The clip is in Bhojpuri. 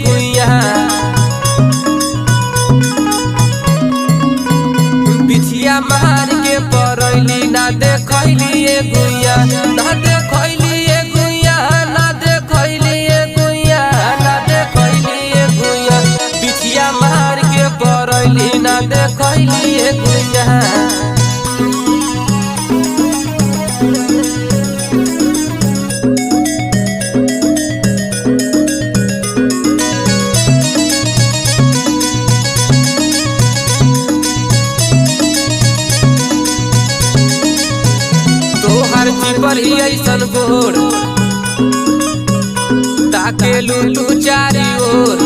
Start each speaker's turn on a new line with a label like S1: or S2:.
S1: गुइया बिछिया मार के परैली ना देखैली गुइया ना देखैली गुइया ना देखैली गुइया ना देखैली गुइया बिछिया मार के परैली ना देखैली गुइया। पर ही ऐसन गोर ताके लू तू चारी ओर